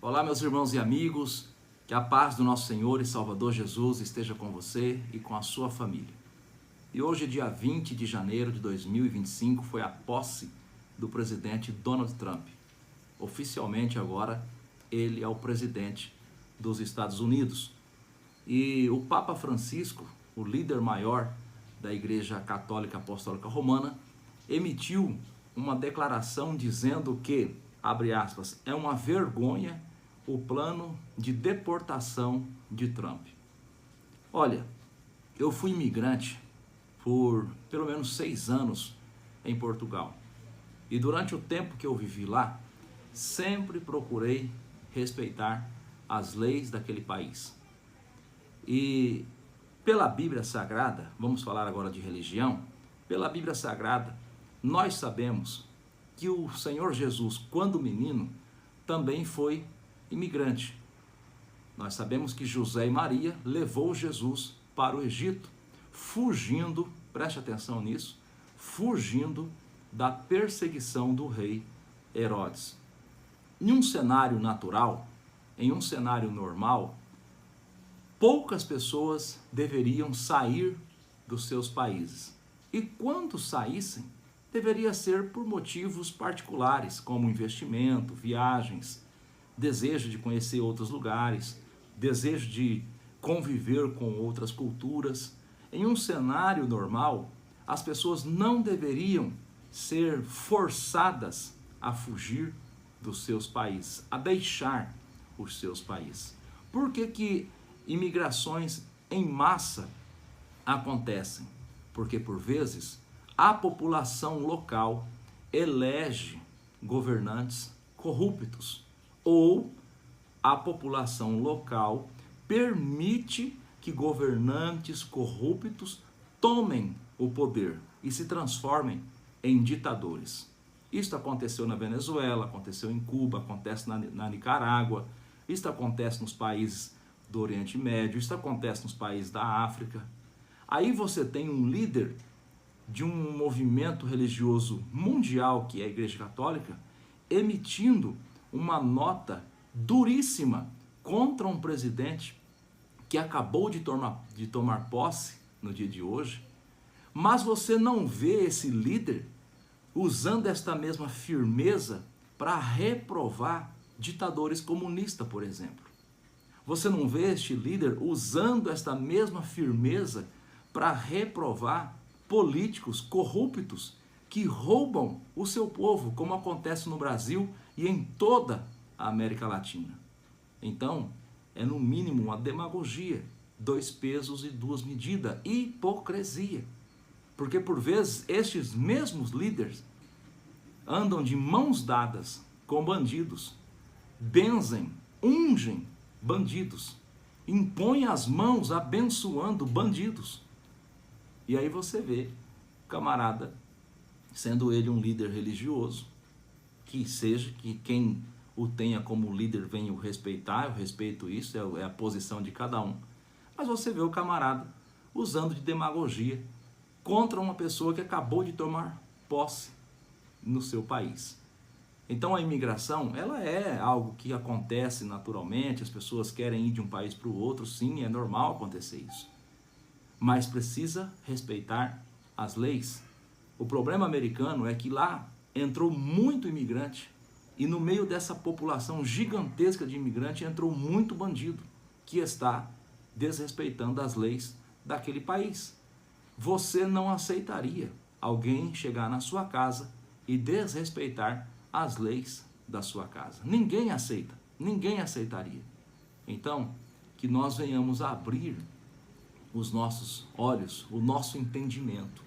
Olá, meus irmãos e amigos, que a paz do nosso Senhor e Salvador Jesus esteja com você e com a sua família. E hoje, dia 20 de janeiro de 2025, foi a posse do presidente Donald Trump. Oficialmente agora, ele é o presidente dos Estados Unidos. E o Papa Francisco, o líder maior da Igreja Católica Apostólica Romana, emitiu uma declaração dizendo que, abre aspas, é uma vergonha o plano de deportação de Trump. Olha, eu fui imigrante por pelo menos 6 anos em Portugal. E durante o tempo que eu vivi lá, sempre procurei respeitar as leis daquele país. E pela Bíblia Sagrada, vamos falar agora de religião, pela Bíblia Sagrada, nós sabemos que o Senhor Jesus, quando menino, também foi imigrante. Nós sabemos que José e Maria levou Jesus para o Egito, fugindo, preste atenção nisso, fugindo da perseguição do rei Herodes. Em um cenário natural, em um cenário normal, poucas pessoas deveriam sair dos seus países. E quando saíssem, deveria ser por motivos particulares, como investimento, viagens, desejo de conhecer outros lugares, desejo de conviver com outras culturas. Em um cenário normal, as pessoas não deveriam ser forçadas a fugir dos seus países, a deixar os seus países. Por que imigrações em massa acontecem? Porque, por vezes, a população local elege governantes corruptos, ou a população local permite que governantes corruptos tomem o poder e se transformem em ditadores. Isso aconteceu na Venezuela, aconteceu em Cuba, acontece na Nicarágua, isso acontece nos países do Oriente Médio, isso acontece nos países da África. Aí você tem um líder de um movimento religioso mundial, que é a Igreja Católica, emitindo uma nota duríssima contra um presidente que acabou de tomar posse no dia de hoje, mas você não vê esse líder usando esta mesma firmeza para reprovar ditadores comunistas, por exemplo. Você não vê este líder usando esta mesma firmeza para reprovar políticos corruptos que roubam o seu povo, como acontece no Brasil e em toda a América Latina. Então, é no mínimo uma demagogia, 2 pesos e 2 medidas, hipocrisia. Porque por vezes estes mesmos líderes andam de mãos dadas com bandidos, benzem, ungem bandidos, impõem as mãos abençoando bandidos. E aí você vê o camarada, sendo ele um líder religioso, que quem o tenha como líder venha o respeitar, eu respeito isso, é a posição de cada um. Mas você vê o camarada usando de demagogia contra uma pessoa que acabou de tomar posse no seu país. Então a imigração, ela é algo que acontece naturalmente, as pessoas querem ir de um país para o outro, sim, é normal acontecer isso. Mas precisa respeitar as leis. O problema americano é que lá entrou muito imigrante e no meio dessa população gigantesca de imigrante entrou muito bandido que está desrespeitando as leis daquele país. Você não aceitaria alguém chegar na sua casa e desrespeitar as leis da sua casa. Ninguém aceita, ninguém aceitaria. Então, que nós venhamos a abrir os nossos olhos, o nosso entendimento.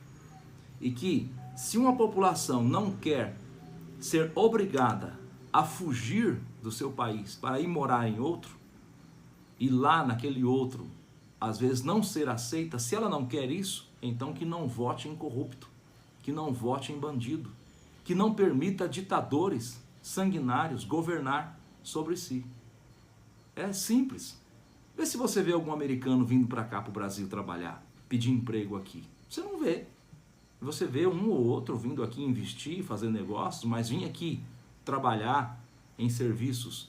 E que, se uma população não quer ser obrigada a fugir do seu país para ir morar em outro, e lá naquele outro, às vezes não ser aceita, se ela não quer isso, então que não vote em corrupto, que não vote em bandido, que não permita ditadores sanguinários governar sobre si. É simples. Vê se você vê algum americano vindo para cá, para o Brasil, trabalhar, pedir emprego aqui. Você não vê. Você vê um ou outro vindo aqui investir, fazer negócios, mas vir aqui trabalhar em serviços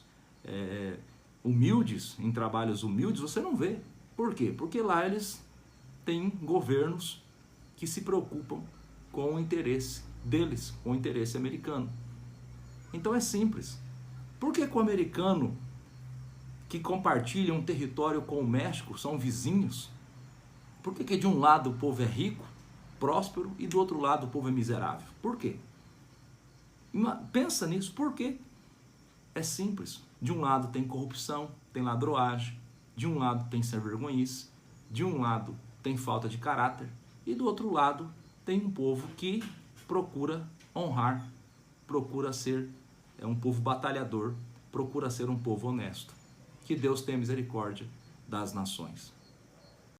humildes, em trabalhos humildes, você não vê. Por quê? Porque lá eles têm governos que se preocupam com o interesse deles, com o interesse americano. Então é simples. Por que o americano que compartilha um território com o México são vizinhos? Por que de um lado o povo é rico, próspero, e do outro lado o povo é miserável? Por quê? Pensa nisso, por quê? É simples. De um lado tem corrupção, tem ladroagem, de um lado tem sem-vergonhice, de um lado tem falta de caráter, e do outro lado tem um povo que procura honrar, procura ser um povo batalhador, procura ser um povo honesto. Que Deus tenha misericórdia das nações.